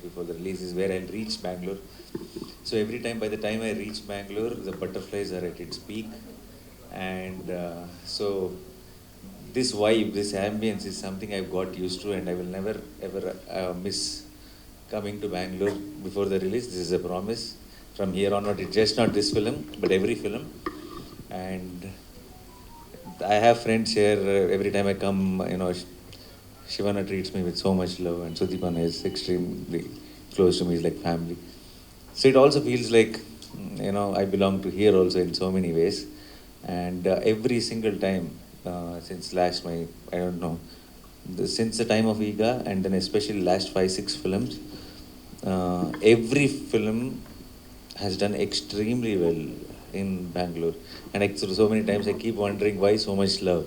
before the release is where I'll reach Bangalore. So every time, by the time I reach Bangalore, the butterflies are at its peak, and so this vibe, this ambience is something I've got used to, and I will never ever miss coming to Bangalore before the release. This is a promise. From here onward, it's just not this film, but every film, and I have friends here. Every time I come, Shivana treats me with so much love, and Sudipana is extremely close to me. He's like family. So it also feels like, I belong to here also in so many ways. And every single time, since last I don't know, since the time of Iga, and then especially last 5-6 films, every film has done extremely well in Bangalore. And so many times I keep wondering why so much love.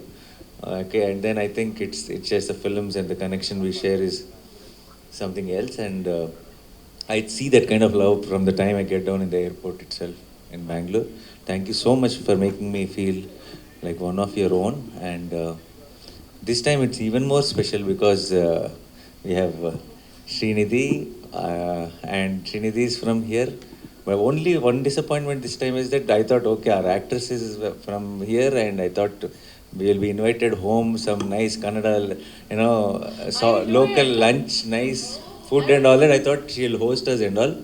Okay, and then I think it's just the films and the connection we share is something else. And I see that kind of love from the time I get down in the airport itself in Bangalore. Thank you so much for making me feel like one of your own. And this time it's even more special because we have Srinidhi, and Srinidhi is from here. But only one disappointment this time is that I thought, okay, our actress is from here, and I thought we will be invited home, some nice Kannada, so local lunch, nice food and all that. I thought she'll host us and all.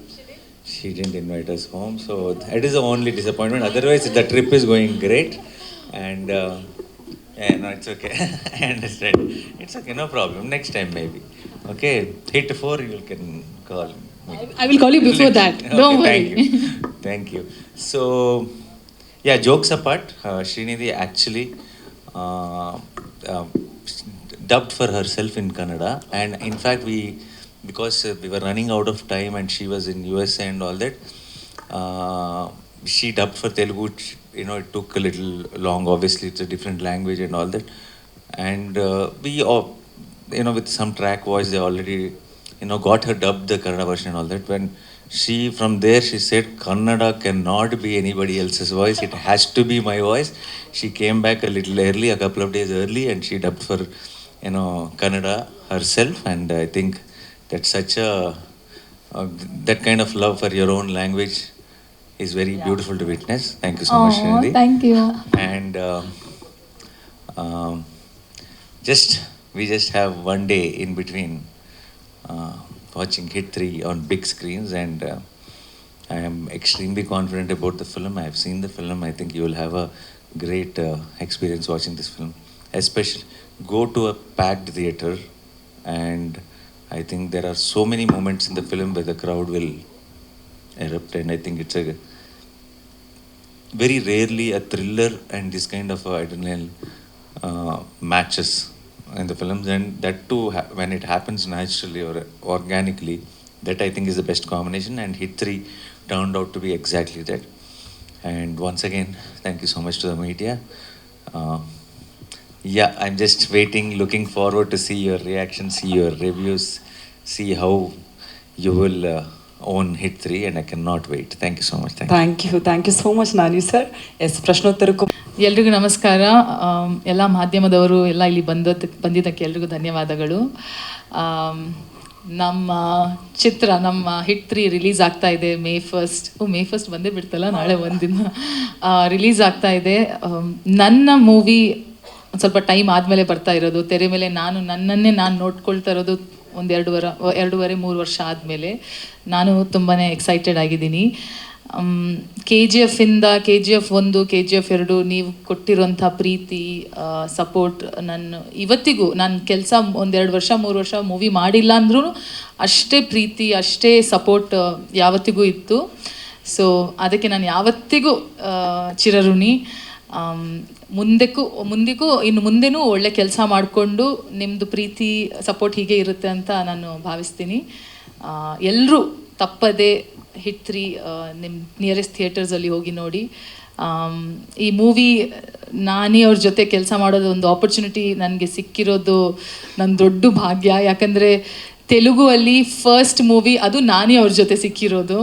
She didn't invite us home, so that is the only disappointment. Otherwise, the trip is going great, and yeah, no, it's okay. I understand. It's okay, no problem. Next time maybe. Okay, hit 4, you can call me. I will call you before that. Okay, Don't worry. Thank you. Thank you. So, yeah, jokes apart, Srinidhi actually uh, uh, dubbed for herself in Kannada, and in fact, because we were running out of time and she was in USA and all that, she dubbed for Telugu. It took a little long. Obviously, it's a different language and all that, and we all, with some track voice, they already got her dubbed the Kannada version and all that. When from there she said, Kannada cannot be anybody else's voice, it has to be my voice. She came back a little early, a couple of days early, and she dubbed for Kannada herself. And I think that's such that kind of love for your own language is very beautiful to witness. Thank you so much, Srinidhi. Thank you. And um, we just have one day in between watching Hit 3 on big screens, and I am extremely confident about the film. I have seen the film. I think you will have a great experience watching this film. Especially go to a packed theater, and I think there are so many moments in the film where the crowd will erupt, and I think it's a very rarely a thriller and this kind of adrenaline matches in the films, and that too when it happens naturally or organically, that I think is the best combination, and Hit 3 turned out to be exactly that. And once again, thank you so much to the media. Yeah, I'm just waiting, looking forward to see your reactions, see your reviews, see how you will own Hit 3, and I cannot wait. Thank you so much. Thank you so much, Nani sir. Yes, ಪ್ರಶ್ನೋತ್ತರಕ್ಕೂ ಎಲ್ರಿಗೂ ನಮಸ್ಕಾರ. ಎಲ್ಲ ಮಾಧ್ಯಮದವರು ಎಲ್ಲ ಇಲ್ಲಿ ಬಂದಿದ್ದಕ್ಕೆ ಎಲ್ರಿಗೂ ಧನ್ಯವಾದಗಳು. ನಮ್ಮ ಚಿತ್ರ, ನಮ್ಮ Hit 3 ರಿಲೀಸ್ ಆಗ್ತಾ ಇದೆ ಮೇ 1st ಬಂದೇ ಬಿಡ್ತಲ್ಲ, ನಾಳೆ ಒಂದಿನ ರಿಲೀಸ್ ಆಗ್ತಾ ಇದೆ. ನನ್ನ ಮೂವಿ ಒಂದು ಸ್ವಲ್ಪ ಟೈಮ್ ಆದಮೇಲೆ ಬರ್ತಾ ಇರೋದು ತೆರೆ ಮೇಲೆ. ನನ್ನನ್ನೇ ನಾನು ನೋಡ್ಕೊಳ್ತಾ ಇರೋದು ಒಂದು 2.5-3 ವರ್ಷ ಆದಮೇಲೆ. ನಾನು ತುಂಬಾ ಎಕ್ಸೈಟೆಡ್ ಆಗಿದ್ದೀನಿ. KGF 1, KGF 2 ನೀವು ಕೊಟ್ಟಿರೋಂಥ ಪ್ರೀತಿ, ಸಪೋರ್ಟ್, ಇವತ್ತಿಗೂ ನಾನು ಕೆಲಸ 1-2 ವರ್ಷ 3 ವರ್ಷ ಮೂವಿ ಮಾಡಿಲ್ಲ ಅಂದ್ರೂ ಅಷ್ಟೇ ಪ್ರೀತಿ, ಅಷ್ಟೇ ಸಪೋರ್ಟ್ ಯಾವತ್ತಿಗೂ ಇತ್ತು. ಸೊ ಅದಕ್ಕೆ ನಾನು ಯಾವತ್ತಿಗೂ ಚಿರಋಣಿ. ಮುಂದಕ್ಕೂ ಇನ್ನು ಮುಂದೆನೂ ಒಳ್ಳೆ ಕೆಲಸ ಮಾಡಿಕೊಂಡು ನಿಮ್ಮದು ಪ್ರೀತಿ ಸಪೋರ್ಟ್ ಹೀಗೆ ಇರುತ್ತೆ ಅಂತ ನಾನು ಭಾವಿಸ್ತೀನಿ. ಎಲ್ಲರೂ ತಪ್ಪದೆ Hit 3 ನಿಮ್ಮ ನಿಯರೆಸ್ಟ್ ಥಿಯೇಟರ್ಸಲ್ಲಿ ಹೋಗಿ ನೋಡಿ. ಈ ಮೂವಿ ನಾನಿ ಅವ್ರ ಜೊತೆ ಕೆಲಸ ಮಾಡೋದು ಒಂದು ಆಪರ್ಚುನಿಟಿ ನನಗೆ ಸಿಕ್ಕಿರೋದು ನನ್ನ ದೊಡ್ಡ ಭಾಗ್ಯ. ಯಾಕಂದರೆ ತೆಲುಗುವಲ್ಲಿ ಫಸ್ಟ್ ಮೂವಿ ಅದು ನಾನಿ ಅವ್ರ ಜೊತೆ ಸಿಕ್ಕಿರೋದು.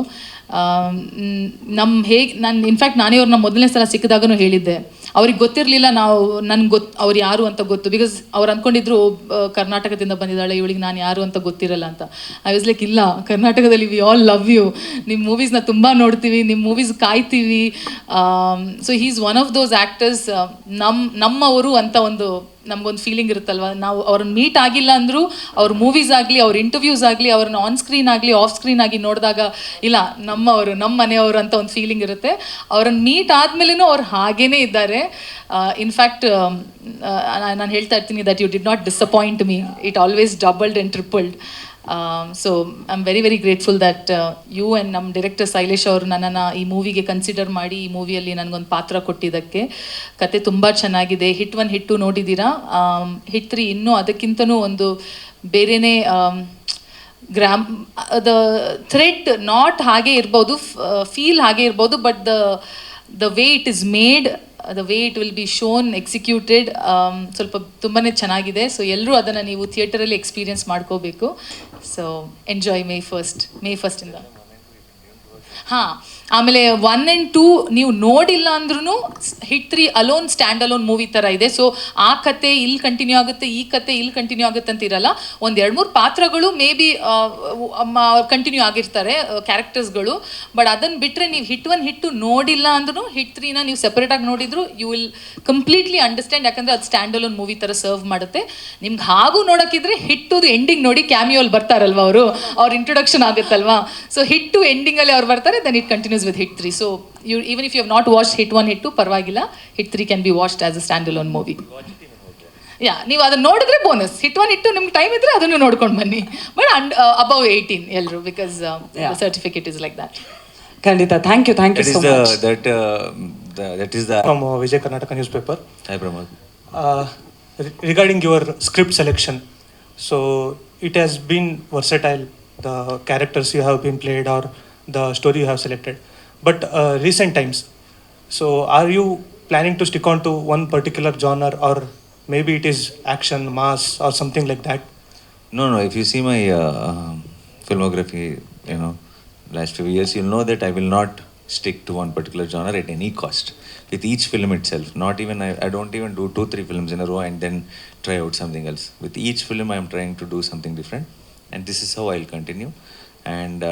ನಾನು ಇನ್ಫ್ಯಾಕ್ಟ್ ನಾನಿ ಅವ್ರನ್ನ ಮೊದಲನೇ ಸಲ ಸಿಕ್ಕಿದಾಗೂ ಹೇಳಿದ್ದೆ, ಅವ್ರಿಗೆ ಗೊತ್ತಿರಲಿಲ್ಲ ನಾವು ನನ್ಗೆ ಅವ್ರು ಯಾರು ಅಂತ ಗೊತ್ತು. ಬಿಕಾಸ್ ಅವ್ರು ಅಂದ್ಕೊಂಡಿದ್ರು ಕರ್ನಾಟಕದಿಂದ ಬಂದಿದ್ದಾಳೆ ಇವಳಿಗೆ ನಾನು ಯಾರು ಅಂತ ಗೊತ್ತಿರಲ್ಲ ಅಂತ. ಐ ವಾಸ್ ಲೈಕ್ ಇಲ್ಲ, ಕರ್ನಾಟಕದಲ್ಲಿ ವಿ ಆಲ್ ಲವ್ ಯು, ನಿಮ್ಮ ಮೂವೀಸ್ನ ತುಂಬ ನೋಡ್ತೀವಿ, ನಿಮ್ಮ ಮೂವೀಸ್ ಕಾಯ್ತೀವಿ. So he is one of those actors, ನಮ್ಮವರು ಅಂತ ಒಂದು ನಮಗೊಂದು ಫೀಲಿಂಗ್ ಇರುತ್ತಲ್ವ. ನಾವು ಅವ್ರನ್ನ ಮೀಟ್ ಆಗಿಲ್ಲ ಅಂದರೂ ಅವ್ರ ಮೂವೀಸ್ ಆಗಲಿ, ಅವ್ರ ಇಂಟರ್ವ್ಯೂಸ್ ಆಗಲಿ, ಅವ್ರನ್ನ ಆನ್ ಸ್ಕ್ರೀನ್ ಆಗಲಿ ಆಫ್ ಸ್ಕ್ರೀನ್ ಆಗಿ ನೋಡಿದಾಗ ಇಲ್ಲ ನಮ್ಮವರು, ನಮ್ಮ ಮನೆಯವರು ಅಂತ ಒಂದು ಫೀಲಿಂಗ್ ಇರುತ್ತೆ. ಅವ್ರನ್ನ ಮೀಟ್ ಆದಮೇಲೂ ಅವ್ರು ಹಾಗೇ ಇದ್ದಾರೆ. ಇನ್ಫ್ಯಾಕ್ಟ್ ನಾನು ಹೇಳ್ತಾ ಇರ್ತೀನಿ that you did not disappoint me, it always doubled and tripled. So I am very very grateful that you and ನಮ್ಮ ಡೈರೆಕ್ಟರ್ ಶೈಲೇಶ್ ಅವರು ನನ್ನನ್ನು ಈ ಮೂವಿಗೆ ಕನ್ಸಿಡರ್ ಮಾಡಿ ಈ ಮೂವಿಯಲ್ಲಿ ನನಗೊಂದು ಪಾತ್ರ ಕೊಟ್ಟಿದ್ದಕ್ಕೆ. ಕತೆ ತುಂಬ ಚೆನ್ನಾಗಿದೆ. ಹಿಟ್ 1 ಹಿಟ್ 2 ನೋಡಿದ್ದೀರಾ. ಹಿಟ್ 3 ಇನ್ನೂ ಅದಕ್ಕಿಂತನೂ ಒಂದು ಬೇರೆಯೇ ದ ಥ್ರೆಡ್ ನಾಟ್ ಹಾಗೆ ಇರ್ಬೋದು, ಫೀಲ್ ಹಾಗೆ ಇರ್ಬೋದು, but the way it is made, the way it will be shown executed ಸ್ವಲ್ಪ ತುಂಬಾ ಚೆನ್ನಾಗಿದೆ. ಸೊ ಎಲ್ಲರೂ ಅದನ್ನು ನೀವು ಥಿಯೇಟರಲ್ಲಿ ಎಕ್ಸ್ಪೀರಿಯನ್ಸ್ ಮಾಡ್ಕೋಬೇಕು. ಸೊ ಎಂಜಾಯ್ ಮೇ ಫಸ್ಟಿಂದ. ಹಾಂ, ಆಮೇಲೆ 1 and 2 ನೀವು ನೋಡಿಲ್ಲ ಅಂದ್ರೂ hit 3 alone stand alone movie ಥರ ಇದೆ. ಸೊ ಆ ಕತೆ ಇಲ್ಲಿ ಕಂಟಿನ್ಯೂ ಆಗುತ್ತೆ, ಈ ಕತೆ ಇಲ್ಲಿ ಕಂಟಿನ್ಯೂ ಆಗುತ್ತೆ ಅಂತ ಇರಲ್ಲ. ಒಂದು 2-3 ಪಾತ್ರಗಳು ಮೇ ಬಿ ಕಂಟಿನ್ಯೂ ಆಗಿರ್ತಾರೆ, ಕ್ಯಾರೆಕ್ಟರ್ಸ್ಗಳು. ಬಟ್ ಅದನ್ನು ಬಿಟ್ಟರೆ ನೀವು ಹಿಟ್ 1 ಹಿಟ್ 2 ನೋಡಿಲ್ಲ ಅಂದ್ರೂ ಹಿಟ್ 3ನ ನೀವು ಸೆಪರೇಟಾಗಿ ನೋಡಿದ್ರು ಯು ವಿಲ್ ಕಂಪ್ಲೀಟ್ಲಿ ಅಂಡರ್ಸ್ಟ್ಯಾಂಡ್. ಯಾಕಂದರೆ ಅದು ಸ್ಟ್ಯಾಂಡ್ ಅಲೋನ್ ಮೂವಿ ಥರ ಸರ್ವ್ ಮಾಡುತ್ತೆ. ನಿಮ್ಗೆ ಹಾಗೂ ನೋಡೋಕ್ಕಿದ್ರೆ ಹಿಟ್ 2 ಎಂಡಿಂಗ್ ನೋಡಿ, ಕ್ಯಾಮಿಯೋಲ್ಲಿ ಬರ್ತಾರಲ್ವ ಅವರು, ಅವ್ರ ಇಂಟ್ರೊಡಕ್ಷನ್ ಆಗುತ್ತಲ್ವಾ. ಸೊ ಹಿಟ್ 2 ಎಂಡಿಂಗಲ್ಲಿ ಅವ್ರು ಬರ್ತಾರೆ, then it continues with hit 3. So even if you have not watched hit 1 hit 2 parvagilla, hit 3 can be watched as a standalone movie. Yeah, ನೀವು ಅದನ್ನ ನೋಡಿದ್ರೆ ಬೋನಸ್. ಹಿಟ್ 1 ಹಿಟ್ 2 ನಿಮ್ಗೆ ಟೈಮ್ ಇದ್ರೆ ಅದನ್ನು ನೋಡ್ಕೊಂಡು ಬನ್ನಿ. ಬಟ್ above 18 ಎಲ್ಲರೂ, because the certificate is like that. ಖಂಡಿತ. Thank you so much. That is the from Vijay Karnataka newspaper. Hi Pramod. Regarding your script selection, so it has been versatile, the characters you have been played or the story you have selected, but recent times, so are you planning to stick on to one particular genre, or maybe it is action, mass or something like that? No, if you see my filmography, last few years, you'll know that I will not stick to one particular genre at any cost. With each film itself, not even I don't even do 2-3 films in a row and then try out something else. With each film I am trying to do something different, and this is how I'll continue. And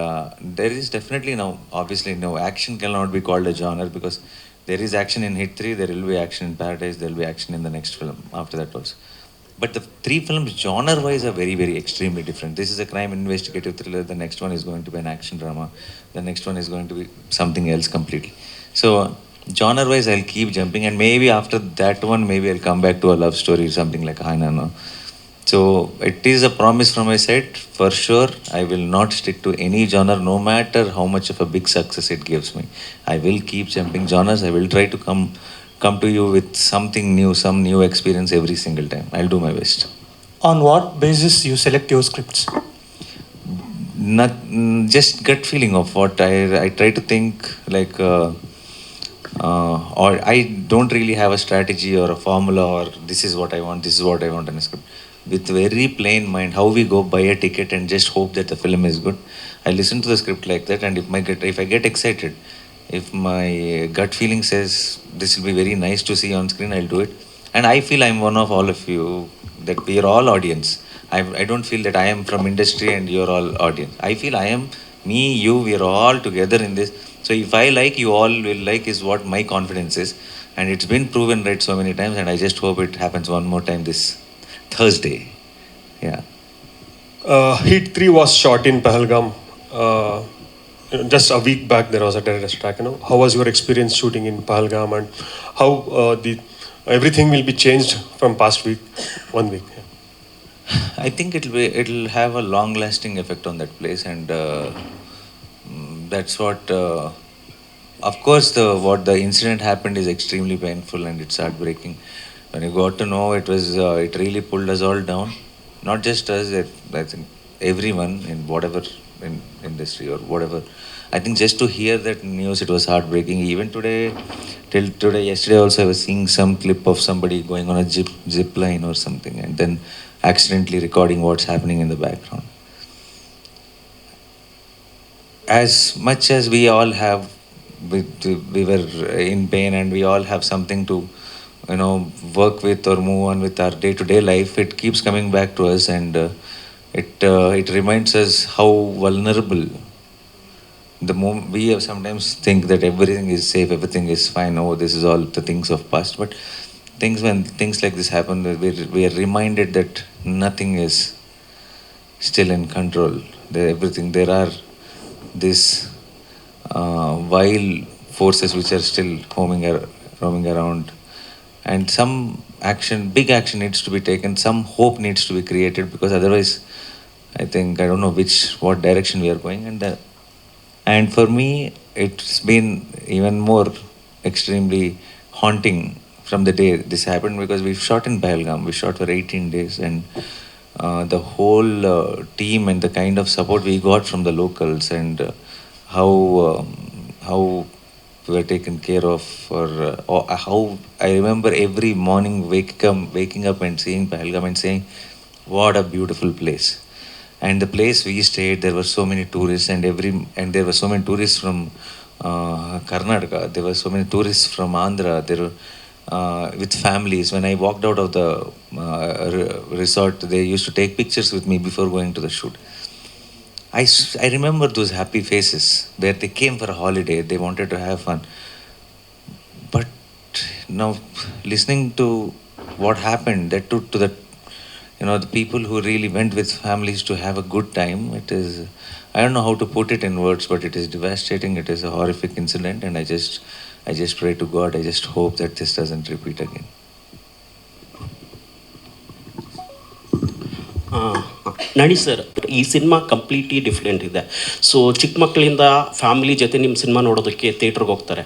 there is definitely now, obviously, no, action cannot be called a genre, because there is action in hit 3, there will be action in Paradise, there will be action in the next film after that also. But the 3 films genre wise are very, very extremely different. This is a crime investigative thriller, the next one is going to be an action drama, the next one is going to be something else completely. So genre wise I'll keep jumping, and maybe after that one maybe I'll come back to a love story, something like Hanano. So it is a promise from my side, for sure. I will not stick to any genre, no matter how much of a big success it gives me. I will keep jumping genres. I will try to come to you with something new, some new experience every single time. I'll do my best. On what basis you select your scripts? Not just gut feeling of what I try to think like, or I don't really have a strategy or a formula, or this is what I want in a script. With very plain mind, how we go buy a ticket and just hope that the film is good. I listen to the script like that, and if I get excited, if my gut feeling says this will be very nice to see on screen, I'll do it. And I feel I'm one of all of you, that we are all audience. I don't feel that I am from industry and you're all audience. I feel I am me, you, we are all together in this. So if I like, you all will like, is what my confidence is. And it's been proven right so many times, and I just hope it happens one more time this Thursday. Yeah. Hit 3 was shot in Pahalgam. Just a week back there was a terrorist attack. How was your experience shooting in Pahalgam, and how everything will be changed from past week, 1 week? Yeah. I think it'll have a long-lasting effect on that place, and that's what. Of course, what the incident happened is extremely painful and it's heartbreaking. When you got to know, it really pulled us all down. Not just us, I think everyone in whatever in industry or whatever. I think just to hear that news, it was heartbreaking. Even today, yesterday also, I was seeing some clip of somebody going on a zip line or something, and then accidentally recording what's happening in the background. As much as we all have, we were in pain, and we all have something to work with or move on with our day-to-day life, it keeps coming back to us, and it reminds us how vulnerable the moment we have sometimes think that everything is safe, everything is fine. Oh, this is all the things of past. But when things like this happen, we are reminded that nothing is still in control. There are these wild forces which are still roaming around, and some action, big action needs to be taken. Some hope needs to be created, because otherwise, I don't know what direction we are going, and for me, it's been even more extremely haunting from the day this happened, because we shot in Pahalgam. We shot for 18 days, and the whole team and the kind of support we got from the locals, and how we were taken care of, or how I remember every morning waking up and seeing Pahalgam and saying, what a beautiful place. And the place we stayed, there were so many tourists, and there were so many tourists from Karnataka. There were so many tourists from Andhra. There were with families. When I walked out of the resort, they used to take pictures with me before going to the shoot. I remember those happy faces where they came for a holiday. They wanted to have fun. But now, listening to what happened, that to the the people who really went with families to have a good time, it is, I don't know how to put it in words, but it is devastating. It is a horrific incident, and I just pray to God, I just hope that this doesn't repeat again. ನಡಿ sir, ಈ cinema completely different ಇದೆ. So ಚಿಕ್ಕ ಮಕ್ಕಳಿಂದ family ಜೊತೆ ನಿಮ್ಮ cinema ನೋಡೋದಕ್ಕೆ ಥಿಯೇಟ್ರಿಗೆ ಹೋಗ್ತಾರೆ.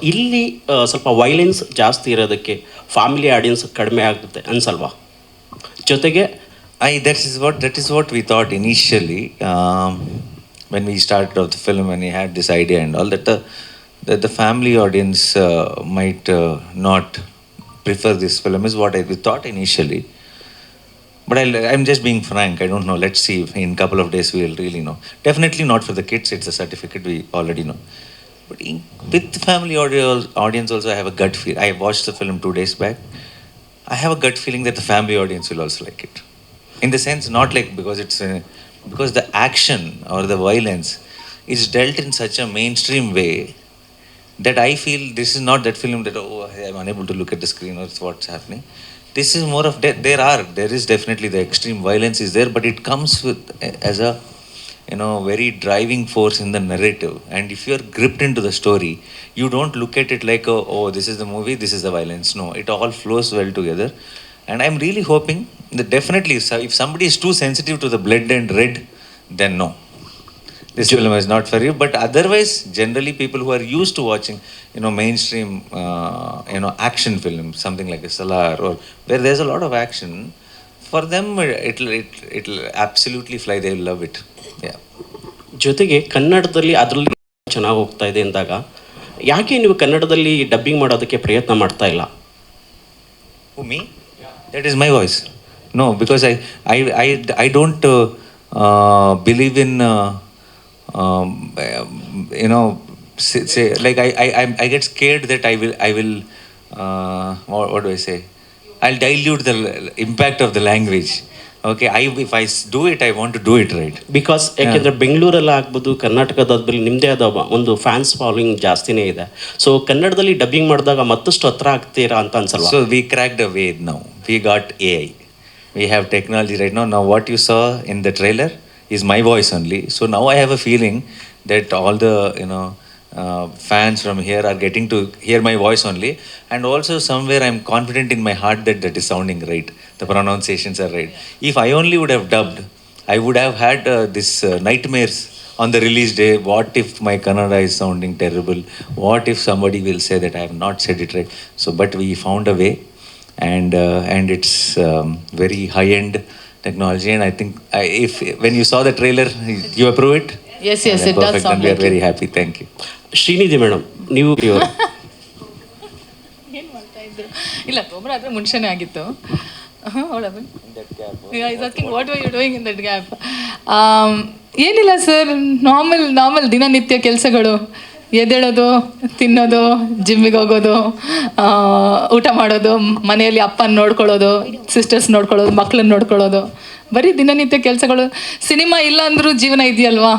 ಇಲ್ಲಿ ಸ್ವಲ್ಪ ವೈಲೆನ್ಸ್ ಜಾಸ್ತಿ ಇರೋದಕ್ಕೆ ಫ್ಯಾಮಿಲಿ ಆಡಿಯನ್ಸ್ ಕಡಿಮೆ ಆಗುತ್ತೆ ಅನ್ಸಲ್ವಾ? ಜೊತೆಗೆ that is what we thought initially, when we started off the film, when we had this idea and all that the family audience might not prefer this film, is what we thought initially. But I'm just being frank. I don't know. Let's see. In a couple of days, we'll really know. Definitely not for the kids. It's a certificate. We already know. But with the family audience also, I have a gut feel. I watched the film 2 days back. I have a gut feeling that the family audience will also like it. In the sense, not like because the action or the violence is dealt in such a mainstream way that I feel this is not that film that, oh, I'm unable to look at the screen or what's happening. This is more of there is definitely the extreme violence is there, but it comes with as a very driving force in the narrative. And if you're gripped into the story, you don't look at it like, oh, this is the movie, this is the violence. No, it all flows well together. And I'm really hoping that definitely if somebody is too sensitive to the blood and red, then no, this film is not for you. But otherwise, generally people who are used to watching mainstream action films, something like a Salar, or where there's a lot of action, for them it'll absolutely fly. They will love it. Yeah. ಜೊತೆಗೆ ಕನ್ನಡದಲ್ಲಿ ಅದರಲ್ಲಿ ಚೆನ್ನಾಗಿ ಹೋಗ್ತಾ ಇದೆ ಅಂದಾಗ ಯಾಕೆ ನೀವು ಕನ್ನಡದಲ್ಲಿ ಡಬ್ಬಿಂಗ್ ಮಾಡೋದಕ್ಕೆ ಪ್ರಯತ್ನ ಮಾಡ್ತಾ ಇಲ್ಲ? Who, me? That is my voice. No, because I don't believe in say like I get scared that I will what do I say? I'll dilute the impact of the language. Okay, if I do it, I want to do it right. Because ಯಾಕೆಂದರೆ ಬೆಂಗಳೂರಲ್ಲಿ ಆಗ್ಬೋದು, ಕರ್ನಾಟಕದಲ್ಲಿ ನಿಮ್ಮದೇ ಆದ ಒಂದು fans following ಜಾಸ್ತಿನೇ ಇದೆ. So ಕನ್ನಡದಲ್ಲಿ ಡಬ್ಬಿಂಗ್ ಮಾಡಿದಾಗ ಮತ್ತಷ್ಟು ಹತ್ರ ಆಗ್ತೀರಾ ಅಂತ ಅನ್ಸಲ್ವಾ? So we cracked a way now. We got AI. We have technology right now. Now what you saw in the trailer is my voice only. So now I have a feeling that all the fans from here are getting to hear my voice only, and also somewhere I'm confident in my heart that is sounding right. The pronunciations are right. If I only would have dubbed, I would have had this nightmares on the release day. What if my Kannada is sounding terrible? What if somebody will say that I have not said it right? So, but we found a way, and it's very high-end technology. And I think if when you saw the trailer, you approve it? Yes, it perfect, does sound and we are like very it. happy. Thank you. Srinidhi madam, ನೀವು ಇವರು ಏನು ಮಾಡ್ತಾ ಇದ್ರು? ಇಲ್ಲ, ಒಬ್ಬರ ಆದರೆ ಮುಂಚೆನೇ ಆಗಿತ್ತು. What are you doing in that gap? ಏನಿಲ್ಲ ಸರ್, ನಾರ್ಮಲ್ ದಿನನಿತ್ಯ ಕೆಲಸಗಳು. ಎದ್ದೇಳೋದು, ತಿನ್ನೋದು, ಜಿಮ್ಮಿಗೆ ಹೋಗೋದು, ಊಟ ಮಾಡೋದು, ಮನೆಯಲ್ಲಿ ಅಪ್ಪನ ನೋಡ್ಕೊಳ್ಳೋದು, ಸಿಸ್ಟರ್ಸ್ ನೋಡ್ಕೊಳ್ಳೋದು, ಮಕ್ಕಳನ್ನ ನೋಡ್ಕೊಳ್ಳೋದು, ಬರೀ ದಿನನಿತ್ಯ ಕೆಲಸಗಳು. ಸಿನಿಮಾ ಇಲ್ಲ ಅಂದರೂ ಜೀವನ ಇದೆಯಲ್ವಾ,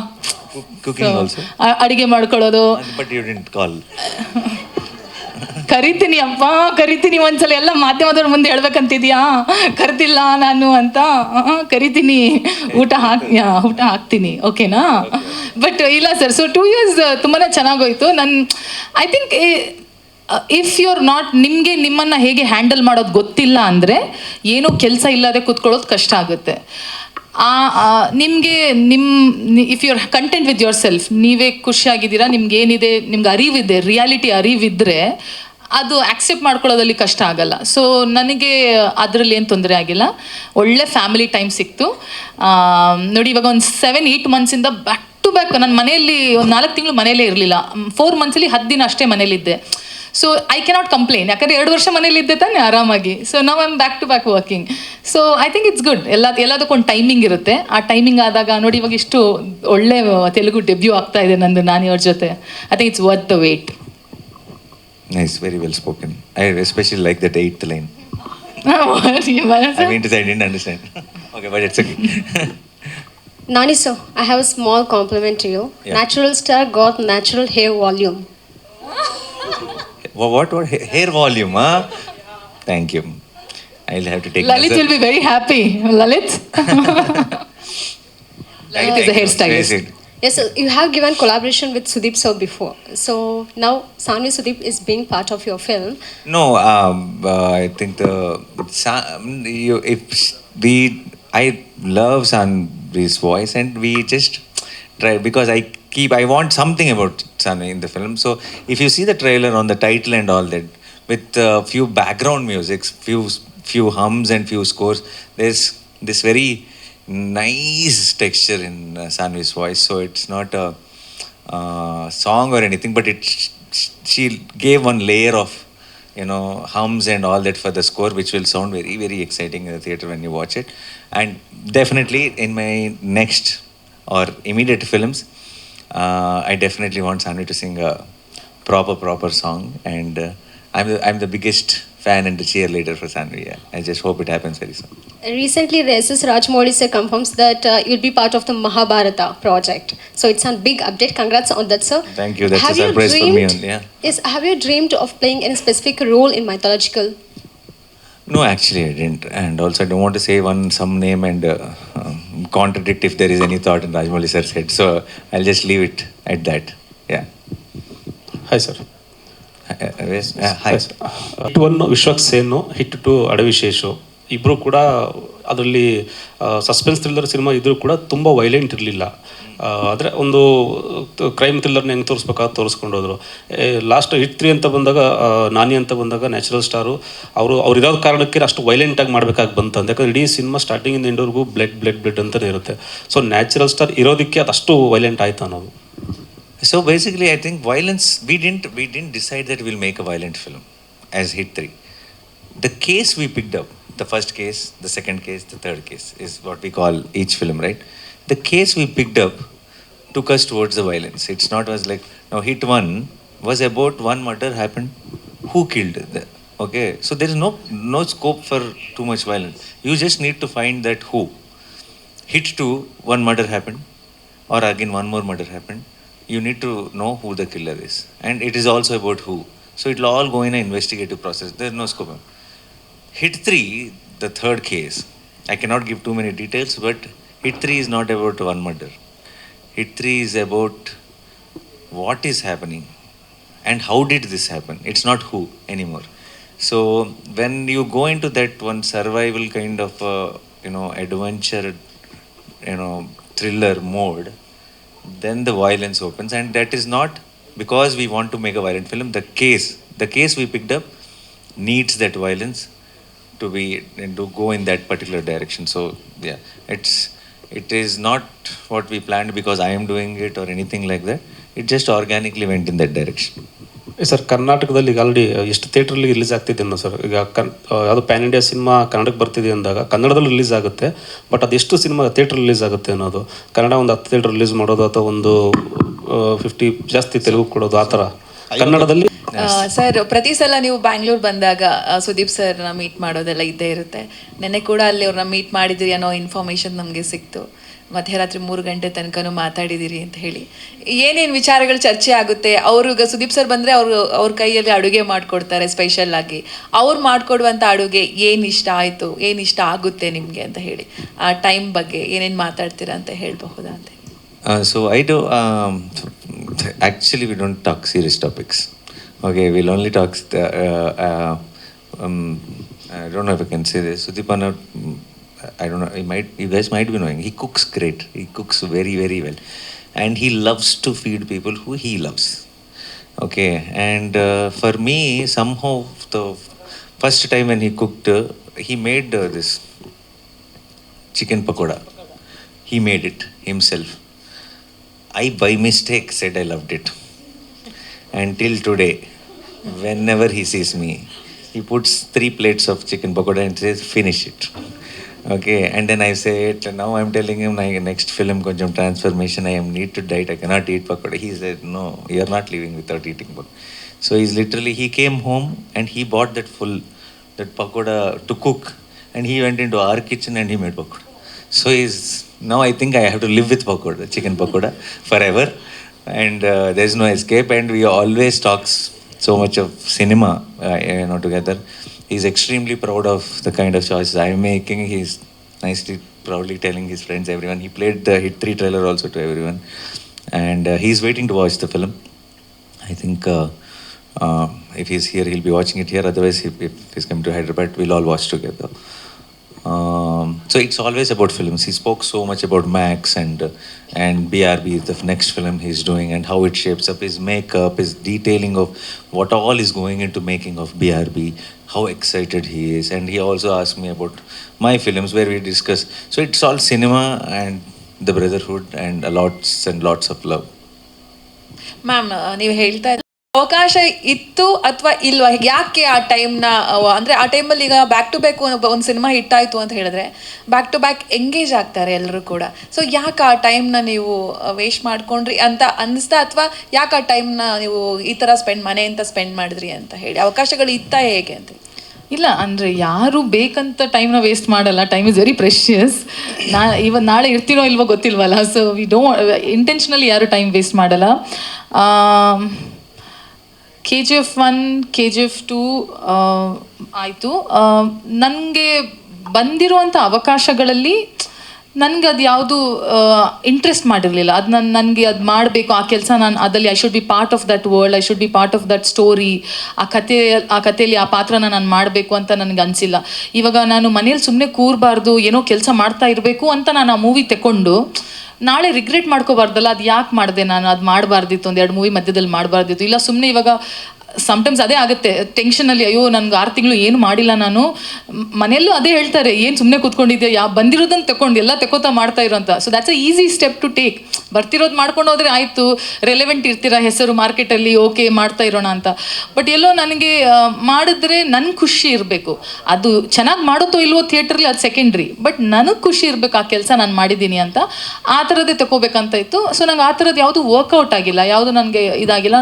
ಅಡಿಗೆ ಮಾಡ್ಕೊಳ್ಳೋದು. ಕರಿತೀನಿ ಒಂದ್ಸಲ, ಎಲ್ಲ ಮಾಧ್ಯಮದವ್ರ ಮುಂದೆ ಹೇಳ್ಬೇಕಂತಿದ್ಯಾ, ಕರ್ತಿಲ್ಲ ನಾನು ಅಂತ. ಕರಿತೀನಿ, ಊಟ ಹಾಕ್ತೀನಿ, ಓಕೆನಾ? ಬಟ್ ಇಲ್ಲ ಸರ್, ಸೊ 2 years ತುಂಬಾ ಚೆನ್ನಾಗೋಯ್ತು. I think if you are not, ನಿಮ್ಮನ್ನು ಹೇಗೆ ಹ್ಯಾಂಡಲ್ ಮಾಡೋದು ಗೊತ್ತಿಲ್ಲ ಅಂದರೆ ಏನೂ ಕೆಲಸ ಇಲ್ಲದೆ ಕೂತ್ಕೊಳ್ಳೋದು ಕಷ್ಟ ಆಗುತ್ತೆ. ನಿಮಗೆ if you are content with yourself, ನೀವೇ ಖುಷಿಯಾಗಿದ್ದೀರಾ, ನಿಮ್ಗೆ ಏನಿದೆ, ನಿಮ್ಗೆ ಅರಿವಿದೆ, ರಿಯಾಲಿಟಿ ಅರಿವಿದ್ದರೆ ಅದು ಆಕ್ಸೆಪ್ಟ್ ಮಾಡ್ಕೊಳ್ಳೋದಲ್ಲಿ ಕಷ್ಟ ಆಗಲ್ಲ. ಸೊ ನನಗೆ ಅದರಲ್ಲಿ ಏನು ತೊಂದರೆ ಆಗಿಲ್ಲ, ಒಳ್ಳೆ ಫ್ಯಾಮಿಲಿ ಟೈಮ್ ಸಿಕ್ತು. ನೋಡಿ, ಇವಾಗ ಒಂದು 7-8 ಮಂತ್ಸಿಂದ ಬ್ಯಾಕ್ ಟು ಬ್ಯಾಕ್ ನನ್ನ ಮನೆಯಲ್ಲಿ ಒಂದು 4 ತಿಂಗಳು ಮನೇಲೇ ಇರಲಿಲ್ಲ. 4 ಮಂತ್ಸಲ್ಲಿ 10 ದಿನ ಅಷ್ಟೇ ಮನೇಲಿದ್ದೆ. ಸೊ ಐ ಕೆನಾಟ್ ಕಂಪ್ಲೇನ್, ಯಾಕಂದರೆ 2 ವರ್ಷ ಮನೇಲಿದ್ದೆ ತಾನೇ ಆರಾಮಾಗಿ. ಸೊ ನಾವು I am back to back working. So I think it's good. ಎಲ್ಲದಕ್ಕೊಂದು ಟೈಮಿಂಗ್ ಇರುತ್ತೆ. ಆ ಟೈಮಿಂಗ್ ಆದಾಗ ನೋಡಿ, ಇವಾಗ ಇಷ್ಟು ಒಳ್ಳೆ ತೆಲುಗು ಡೆಬ್ಯೂ ಆಗ್ತಾ ಇದೆ ನಂದು ನಾನಿ ಅವ್ರ ಜೊತೆ. I think it's worth the wait. Nice, very well spoken. I especially like that 8th line. I mean to say I didn't understand. Okay, but it's okay. Nani sir, I have a small compliment to you. Yeah. Natural star got natural hair volume. What hair volume? Huh? Thank you. I'll have to take. Lalit will be very happy. Lalit. Lalit is a hairstylist. Yes, sir. You have given collaboration with Sudeep sir before. So now Sanvi Sudeep is being part of your film. No, I think I love Sanvi's voice, and we just try, because I want something about Sanvi in the film. So if you see the trailer on the title and all that, with few background musics, few hums and few scores, there's this very nice texture in Sanvi's voice. So it's not a song or anything, but she gave one layer of, hums and all that for the score, which will sound very, very exciting in the theater when you watch it. And definitely in my next or immediate films, I definitely want Sanvi to sing a proper song. And I'm the biggest fan and the cheerleader for Sanvi. Yeah. I just hope it happens very soon. Recently, the SS Rajmouli sir confirms that you'll be part of the Mahabharata project. So it's a big update. Congrats on that, sir. Thank you. That's a surprise for me. Yeah. Yes. Have you dreamed of playing any specific role in mythological? No, actually I didn't. And also I don't want to say some name and contradict if there is any thought in Rajmouli sir's head. So I'll just leave it at that. Yeah. Hi, sir. Hi. Hit 1 Vishwak ಸೇನು, hit 2 ಅಡವಿಶೇಷು, ಇಬ್ಬರು ಕೂಡ ಅದರಲ್ಲಿ suspense thriller cinema ಇದ್ರೂ ಕೂಡ ತುಂಬ violent ಇರಲಿಲ್ಲ. ಆದರೆ ಒಂದು crime ಥ್ರಿಲ್ಲರ್ನ ಹೆಂಗೆ ತೋರಿಸ್ಬೇಕಾದ್ರೆ ತೋರಿಸ್ಕೊಂಡೋದ್ರು. ಲಾಸ್ಟ್ ಹಿಟ್ 3 ಅಂತ ಬಂದಾಗ, ನಾನಿ ಅಂತ ಬಂದಾಗ, ನ್ಯಾಚುರಲ್ ಸ್ಟಾರು ಅವ್ರು ಇರೋ ಕಾರಣಕ್ಕೆ ಅಷ್ಟು ವೈಲೆಂಟಾಗಿ ಮಾಡಬೇಕಾಗಿ ಬಂತು. ಯಾಕಂದ್ರೆ ಇಡೀ ಸಿನಿಮಾ ಸ್ಟಾರ್ಟಿಂಗಿಂದ ಎಂಡವರೆಗೂ ಬ್ಲಡ್ ಅಂತಲೇ ಇರುತ್ತೆ. ಸೊ ನ್ಯಾಚುರಲ್ ಸ್ಟಾರ್ ಇರೋದಕ್ಕೆ ಅದಷ್ಟು ವೈಲೆಂಟ್ ಆಯ್ತು ಅನ್ನೋದು. So basically, I think violence, we didn't decide that we'll make a violent film as Hit 3. The case we picked up, the first case, the second case, the third case, is what we call each film, right? The case we picked up took us towards the violence. It's not was like, now Hit 1 was about one murder happened, who killed the, okay? So there is no scope for too much violence. You just need to find that who. Hit 2, one murder happened, or again one more murder happened. You need to know who the killer is, and it is also about who. So it will all go in an investigative process. There is no scope. Hit 3, the third case, I cannot give too many details, but Hit 3 is not about one murder. Hit 3 is about what is happening and how did this happen. It's not who anymore. So when you go into that one survival kind of adventure, thriller mode, then the violence opens, and that is not because we want to make a violent film. The case we picked up needs that violence to go in that particular direction. So yeah, it is not what we planned because I am doing it or anything like that. It just organically went in that direction. Sir, ಕರ್ನಾಟಕದಲ್ಲಿ ಈಗ already ಎಷ್ಟು ಥಿಯೇಟ್ರಲ್ಲಿ release ಆಗ್ತಿದೆ ಅನ್ನೋ sir. ಈಗ ಯಾವುದೋ PAN India cinema ಕನ್ನಡಕ್ಕೆ ಬರ್ತಿದೆ ಅಂದಾಗ ಕನ್ನಡದಲ್ಲಿ ರಿಲೀಸ್ ಆಗುತ್ತೆ, ಬಟ್ ಅದೆಷ್ಟು ಸಿನಿಮಾ ಥಿಯೇಟ್ರ್ ರಿಲೀಸ್ ಆಗುತ್ತೆ ಅನ್ನೋದು. ಕನ್ನಡ ಒಂದು 10 ಥಿಯೇಟ್ರ್ ರಿಲೀಸ್ ಮಾಡೋದು ಅಥವಾ ಒಂದು 50 ಜಾಸ್ತಿ ತೆಲುಗು ಕೊಡೋದು ಆ ಥರ ಕನ್ನಡದಲ್ಲಿ. ಸರ್, ಪ್ರತಿ ಸಲ ನೀವು ಬ್ಯಾಂಗ್ಳೂರ್ ಬಂದಾಗ ಸುದೀಪ್ ಸರ್ನ ಮೀಟ್ ಮಾಡೋದೆಲ್ಲ ಇದ್ದೇ ಇರುತ್ತೆ. ನೆನ್ನೆ ಕೂಡ ಅಲ್ಲಿ ಅವ್ರನ್ನ ಮೀಟ್ ಮಾಡಿದಿರಿ ಅನ್ನೋ ಇನ್ಫಾರ್ಮೇಷನ್ ನಮಗೆ ಸಿಕ್ತು. ಮಧ್ಯರಾತ್ರಿ 3 ಗಂಟೆ ತನಕನೂ ಮಾತಾಡಿದ್ದೀರಿ ಅಂತ ಹೇಳಿ. ಏನೇನು ವಿಚಾರಗಳು ಚರ್ಚೆ ಆಗುತ್ತೆ? ಅವ್ರಿಗೆ ಸುದೀಪ್ ಸರ್ ಬಂದರೆ ಅವ್ರ ಕೈಯಲ್ಲಿ ಅಡುಗೆ ಮಾಡಿಕೊಡ್ತಾರೆ ಸ್ಪೆಷಲ್ ಆಗಿ. ಅವ್ರು ಮಾಡಿಕೊಡುವಂಥ ಅಡುಗೆ ಏನು ಇಷ್ಟ ಆಯಿತು, ಏನು ಇಷ್ಟ ಆಗುತ್ತೆ ನಿಮಗೆ ಅಂತ ಹೇಳಿ, ಆ ಟೈಮ್ ಬಗ್ಗೆ ಏನೇನು ಮಾತಾಡ್ತೀರಾ ಅಂತ ಹೇಳಬಹುದಾ ಅಂತ. So I do, actually we don't talk serious topics. Okay, we'll only talk, I don't know if I can say this. Sudipana, I don't know, you guys might be knowing, he cooks great. He cooks very, very well. And he loves to feed people who he loves. Okay, and for me, somehow, the first time when he cooked, he made this chicken pakoda. He made it himself. I by mistake said I loved it. And till today, whenever he sees me, he puts 3 plates of chicken pakoda and says, finish it. Okay, and then I say it, now I'm telling him, next film, konjam transformation, I need to diet, I cannot eat pakoda. He said, no, you're not leaving without eating pakoda. So he's literally, he came home and he bought that pakoda to cook, and he went into our kitchen and he made pakoda. So now I think I have to live with pakoda, chicken pakoda, forever. And there's no escape. And we always talk so much of cinema, together. He's extremely proud of the kind of choices I'm making. He's nicely, proudly telling his friends, everyone. He played the Hit 3 trailer also to everyone. And he's waiting to watch the film. I think if he's here, he'll be watching it here. Otherwise, if he's coming to Hyderabad, we'll all watch together. So it's always about films. He spoke so much about Max and BRB, the next film he's doing, and how it shapes up his makeup, his detailing of what all is going into making of BRB, how excited he is. And he also asked me about my films where we discuss. So it's all cinema and the brotherhood and lots and lots of love. Ma'am, ನೀವು ಹೇಳ್ತಾ ಇದ್ದ ಅವಕಾಶ ಇತ್ತು ಅಥವಾ ಇಲ್ವಾ? ಯಾಕೆ ಆ ಟೈಮ್ನ, ಅಂದರೆ ಆ ಟೈಮಲ್ಲಿ ಈಗ ಬ್ಯಾಕ್ ಟು ಬ್ಯಾಕ್ ಒಂದು ಸಿನಿಮಾ ಹಿಟ್ ಆಯಿತು ಅಂತ ಹೇಳಿದ್ರೆ ಬ್ಯಾಕ್ ಟು ಬ್ಯಾಕ್ ಎಂಗೇಜ್ ಆಗ್ತಾರೆ ಎಲ್ಲರೂ ಕೂಡ. ಸೊ ಯಾಕೆ ಆ ಟೈಮ್ನ ನೀವು ವೇಸ್ಟ್ ಮಾಡ್ಕೊಂಡ್ರಿ ಅಂತ ಅನ್ನಿಸ್ತಾ, ಅಥವಾ ಯಾಕೆ ಆ ಟೈಮ್ನ ನೀವು ಈ ಥರ ಮನೆಯಿಂದ ಸ್ಪೆಂಡ್ ಮಾಡಿದ್ರಿ ಅಂತ ಹೇಳಿ, ಅವಕಾಶಗಳು ಇತ್ತಾ ಹೇಗೆ ಅಂತ? ಇಲ್ಲ, ಅಂದರೆ ಯಾರು ಬೇಕಂತ ಟೈಮ್ನ ವೇಸ್ಟ್ ಮಾಡಲ್ಲ. Time is very precious. ನಾಳೆ ಇರ್ತೀನೋ ಇಲ್ವೋ ಗೊತ್ತಿಲ್ವಲ್ಲ. ಸೊ ವಿ ಇಂಟೆನ್ಷನಲಿ ಯಾರು ಟೈಮ್ ವೇಸ್ಟ್ ಮಾಡಲ್ಲ. KGF 1, KGF 2 ಆಯಿತು. ನನಗೆ ಬಂದಿರುವಂಥ ಅವಕಾಶಗಳಲ್ಲಿ ನನಗೆ ಅದು ಯಾವುದು ಇಂಟ್ರೆಸ್ಟ್ ಮಾಡಿರಲಿಲ್ಲ. ಅದು ನನಗೆ ಅದು ಮಾಡಬೇಕು, ಆ ಕೆಲಸ ನಾನು ಅದರಲ್ಲಿ I should be part of that world, I should be part of that story. ಆ ಕಥೆಯಲ್ಲಿ ಆ ಪಾತ್ರನ ನಾನು ಮಾಡಬೇಕು ಅಂತ ನನಗೆ ಅನಿಸಿಲ್ಲ. ಇವಾಗ ನಾನು ಮನೇಲಿ ಸುಮ್ಮನೆ ಕೂರಬಾರ್ದು, ಏನೋ ಕೆಲಸ ಮಾಡ್ತಾ ಇರಬೇಕು ಅಂತ ನಾನು ಆ ಮೂವಿ ತಗೊಂಡು ನಾಳೆ ರಿಗ್ರೆಟ್ ಮಾಡ್ಕೋಬಾರ್ದಲ್ಲ, ಅದು ಯಾಕೆ ಮಾಡಿದೆ ನಾನು, ಅದು ಮಾಡಬಾರ್ದಿತ್ತು, 1-2 ಮೂವಿ ಮಧ್ಯದಲ್ಲಿ ಮಾಡಬಾರ್ದಿತ್ತು. ಇಲ್ಲ ಸುಮ್ಮನೆ ಇವಾಗ ಸಮ್ಟೈಮ್ಸ್ ಅದೇ ಆಗುತ್ತೆ ಟೆನ್ಷನಲ್ಲಿ, ಅಯ್ಯೋ ನನಗೆ 6 ತಿಂಗಳು ಏನು ಮಾಡಿಲ್ಲ ನಾನು. ಮನೆಯಲ್ಲೂ ಅದೇ ಹೇಳ್ತಾರೆ, ಏನು ಸುಮ್ಮನೆ ಕೂತ್ಕೊಂಡಿದ್ಯಾ, ಬಂದಿರೋದನ್ನು ತಗೊಂಡು ಎಲ್ಲ ತೆಕೋತಾ ಮಾಡ್ತಾ ಇರೋ ಅಂತ. So that's a easy step to take. ಬರ್ತಿರೋದು ಮಾಡ್ಕೊಂಡು ಹೋದರೆ ಆಯಿತು, ರೆಲೆವೆಂಟ್ ಇರ್ತೀರ, ಹೆಸರು ಮಾರ್ಕೆಟಲ್ಲಿ, ಓಕೆ ಮಾಡ್ತಾ ಇರೋಣ ಅಂತ. ಬಟ್ ಎಲ್ಲೋ ನನಗೆ ಮಾಡಿದ್ರೆ ನನಗೆ ಖುಷಿ ಇರಬೇಕು. ಅದು ಚೆನ್ನಾಗಿ ಮಾಡುತ್ತೋ ಇಲ್ವೋ ಥಿಯೇಟ್ರಲ್ಲಿ ಅದು ಸೆಕೆಂಡ್ರಿ, ಬಟ್ ನನಗೆ ಖುಷಿ ಇರಬೇಕು, ಆ ಕೆಲಸ ನಾನು ಮಾಡಿದ್ದೀನಿ ಅಂತ. ಆ ಥರದ್ದೇ ತಗೋಬೇಕಂತ ಇತ್ತು. ಸೊ ನಂಗೆ ಆ ಥರದ್ದು ಯಾವುದು ವರ್ಕೌಟ್ ಆಗಿಲ್ಲ, ಯಾವುದು ನನಗೆ ಇದಾಗಿಲ್ಲ.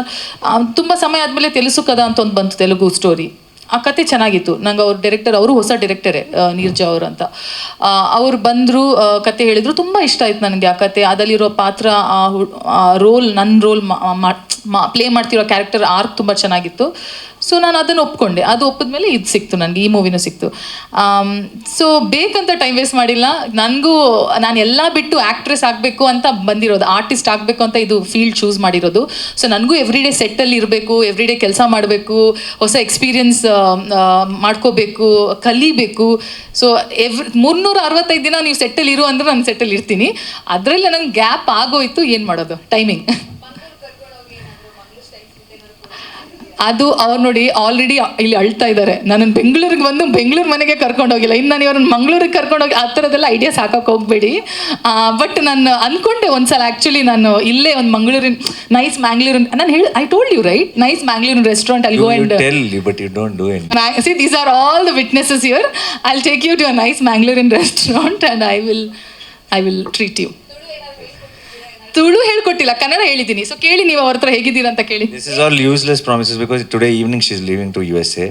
ತುಂಬ ಸಮಯ ಆದಮೇಲೆ ತೆಲುಸುಕದ ಅಂತ ಒಂದು ಬಂತು, ತೆಲುಗು ಸ್ಟೋರಿ. ಆ ಕತೆ ಚೆನ್ನಾಗಿತ್ತು. ನಂಗೆ ಅವ್ರ ಡೈರೆಕ್ಟರ್, ಅವರು ಹೊಸ ಡೈರೆಕ್ಟರೇ, ನೀರ್ಜಾ ಅವರು ಅಂತ. ಅವ್ರು ಬಂದರು, ಕತೆ ಹೇಳಿದರು, ತುಂಬ ಇಷ್ಟ ಆಯ್ತು ನನಗೆ ಆ ಕತೆ. ಅದರಲ್ಲಿರೋ ಪಾತ್ರ, ಆ ರೋಲ್, ನನ್ನ ರೋಲ್ ಪ್ಲೇ ಮಾಡ್ತಿರೋ ಕ್ಯಾರೆಕ್ಟರ್ ಆರ್ಕ್ ತುಂಬ ಚೆನ್ನಾಗಿತ್ತು. ಸೊ ನಾನು ಅದನ್ನು ಒಪ್ಕೊಂಡೆ. ಅದು ಒಪ್ಪಿದ್ಮೇಲೆ ಇದು ಸಿಕ್ತು ನನಗೆ, ಈ ಮೂವಿನೂ ಸಿಕ್ತು. ಸೊ ಬೇಕಂತ ಟೈಮ್ ವೇಸ್ಟ್ ಮಾಡಿಲ್ಲ. ನನಗೂ ನಾನು ಎಲ್ಲ ಬಿಟ್ಟು ಆ್ಯಕ್ಟ್ರೆಸ್ ಆಗಬೇಕು ಅಂತ ಬಂದಿರೋದು, ಆರ್ಟಿಸ್ಟ್ ಆಗಬೇಕು ಅಂತ ಇದು ಫೀಲ್ಡ್ ಚೂಸ್ ಮಾಡಿರೋದು. ಸೊ ನನಗೂ ಎವ್ರಿ ಡೇ ಸೆಟ್ಟಲ್ಲಿ ಇರಬೇಕು, ಎವ್ರಿ ಡೇ ಕೆಲಸ ಮಾಡಬೇಕು, ಹೊಸ ಎಕ್ಸ್ಪೀರಿಯನ್ಸ್ ಮಾಡ್ಕೋಬೇಕು, ಕಲಿಬೇಕು. ಸೊ 365 ದಿನ ನೀವು ಸೆಟ್ಟಲ್ಲಿ ಇರು ಅಂದರೆ ನಾನು ಸೆಟ್ಟಲ್ಲಿ ಇರ್ತೀನಿ. ಅದರಲ್ಲಿ ನಂಗೆ ಗ್ಯಾಪ್ ಆಗೋಯ್ತು, ಏನು ಮಾಡೋದು, ಟೈಮಿಂಗ್. ಅದು ಅವ್ರು ನೋಡಿ ಆಲ್ರೆಡಿ ಇಲ್ಲಿ ಅಳ್ತಾ ಇದ್ದಾರೆ, ನನ್ನನ್ನು ಬೆಂಗಳೂರಿಗೆ ಬಂದು ಬೆಂಗಳೂರು ಮನೆಗೆ ಕರ್ಕೊಂಡು ಹೋಗಿಲ್ಲ, ಇನ್ನು ನಾನು ಇವ್ರನ್ನ ಮಂಗಳೂರಿಗೆ ಕರ್ಕೊಂಡೋಗಿ ಆ ಥರದ್ದೆಲ್ಲ ಐಡಿಯಾಸ್ ಹಾಕಕ್ಕೆ ಹೋಗಬೇಡಿ. ಬಟ್ ನಾನು ಅಂದ್ಕೊಂಡೆ ಒಂದ್ಸಲ, ಆ್ಯಕ್ಚುಲಿ ನಾನು ಇಲ್ಲೇ ಒಂದು ಮಂಗಳೂರಿನ ನೈಸ್ ಮ್ಯಾಂಗ್ಳೂರಿನ, ನಾನು I told you right, nice ಮ್ಯಾಂಗ್ಳೂರಿನ restaurant, I'll go and see these are all the witnesses here. I'll take you to a nice Mangalorean restaurant and I will treat you. Tulu ಹೇಳ್ಕೊಟ್ಟಿಲ್ಲ, ಕನ್ನಡ ಹೇಳಿದ್ದೀನಿ. So ಕೇಳಿ ನೀವು ಅವ್ರ ಹತ್ರ ಹೇಗಿದ್ದೀರಾ ಅಂತ ಕೇಳಿ. This is all useless promises because today evening she is leaving to USA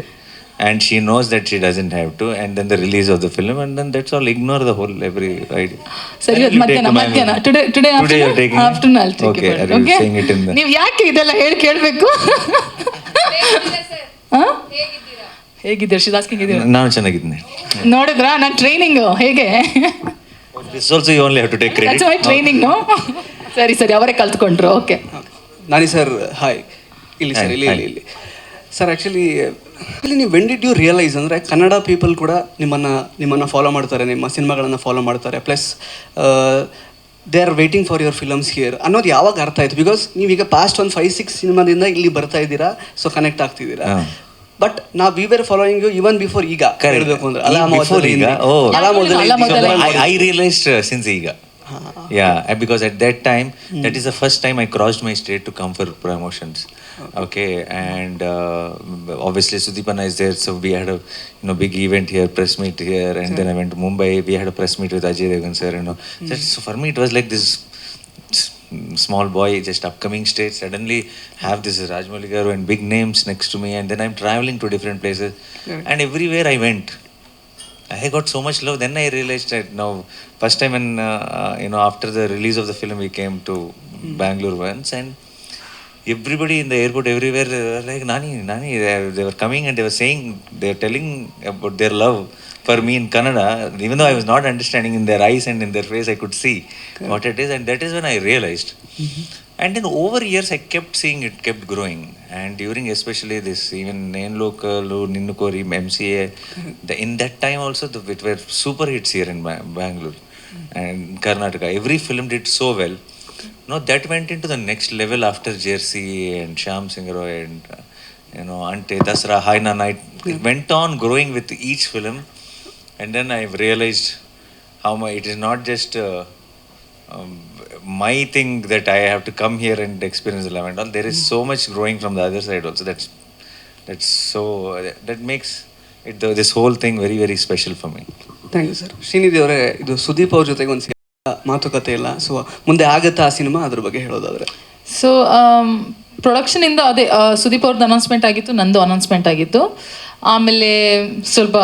and she knows that she doesn't have to, and then the release of the film, and then that's all. Ignore the whole every idea. ಸರಿ, ಮಧ್ಯಾಹ್ನ today afternoon I'll take okay, it. are you saying it in the... ನೀವು ಯಾಕೆ ಇದೆಲ್ಲ ಕೇಳಬೇಕು? ಹೇಗಿದ್ದೀರಾ? ಶಿಸ್ asking ಇದೀರಾ? ನಾನು ಚೆನ್ನಾಗಿದ್ದೀನಿ. ನೋಡಿದ್ರಾ ನನ್ನ ಟ್ರೈನಿಂಗ್ ಹೇಗೆ? This also you only have to take credit. That's my training, no? ಸರಿ ಅವರೇ ಕಲ್ತ್ಕೊಂಡ್ರು. ಓಕೆ ನಾನಿ ಸರ್, ಹಾಯ್. ಇಲ್ಲಿ ಸರ್, ಇಲ್ಲಿ ಸರ್, ಆ್ಯಕ್ಚುಲಿ ನೀವು ವೆನ್ ಡಿಡ್ ಯು ರಿಯಲೈಸ್ ಅಂದರೆ ಕನ್ನಡ ಪೀಪಲ್ ಕೂಡ ನಿಮ್ಮನ್ನು ಫಾಲೋ ಮಾಡ್ತಾರೆ, ನಿಮ್ಮ ಸಿನಿಮಾಗಳನ್ನು ಫಾಲೋ ಮಾಡ್ತಾರೆ, plus they are waiting for your films here ಅನ್ನೋದು ಯಾವಾಗ ಅರ್ಥ ಆಯಿತು? ಬಿಕಾಸ್ ನೀವೀಗ ಪಾಸ್ಟ್ ಒಂದು 5-6 ಸಿನಿಮಾದಿಂದ ಇಲ್ಲಿ ಬರ್ತಾ ಇದ್ದೀರಾ, ಸೊ ಕನೆಕ್ಟ್ ಆಗ್ತಿದ್ದೀರಾ. ಬಟ್ ನಾವು we were following you even before ಈಗ ಹೇಳಬೇಕು ಅಂದ್ರೆ I realized since Iga. Yeah, because at that time, that is the first time I crossed my state to come for promotions. Okay, and obviously Sudipana is there, so we had a big event here, Pressmeet here, and then I went to Mumbai. We had a press meet with Ajay Devgan sir. So for me it was like this small boy, just upcoming stage, suddenly have this Rajmouli garu and big names next to me, and then I'm traveling to different places, and everywhere I went, I got so much love. Then I realized that now, first time when after the release of the film, we came to Bengaluru once, and everybody in the airport, everywhere, were like Nani. They were coming and they were saying, they were telling about their love for me in Kannada, even though I was not understanding. In their eyes and in their face I could see what it is, and that is when I realized. And then over years I kept seeing it kept growing, and during especially this even Nain Local, Ninnu Kori, MCA, in that time also it were super hits here in Bengaluru and Karnataka. Every film did so well. That went into the next level after Jersey and Shyam Singh Roy and Ante, Dasra, Haina Night. It went on growing with each film. And then I've realized how it is not just my thing that I have to come here and experience the love and all. There is so much growing from the other side also. That makes it this whole thing very, very special for me. Thank you sir. Srinidhi ಅವರೇ, ಇದು ಸುದೀಪ್ ಅವ್ರ ಜೊತೆಗೆ ಒಂದು ಮಾತುಕತೆ ಇಲ್ಲ, so ಮುಂದೆ ಆಗತ್ತಾ ಆ ಸಿನಿಮಾ, ಅದ್ರ ಬಗ್ಗೆ ಹೇಳೋದಾದ್ರೆ? ಸೊ ಪ್ರೊಡಕ್ಷನಿಂದ ಅದೇ ಸುದೀಪ್ ಅವ್ರದ್ದು ಅನೌನ್ಸ್ಮೆಂಟ್ ಆಗಿತ್ತು, ನಂದು ಅನೌನ್ಸ್ಮೆಂಟ್ ಆಗಿತ್ತು. ಆಮೇಲೆ ಸ್ವಲ್ಪ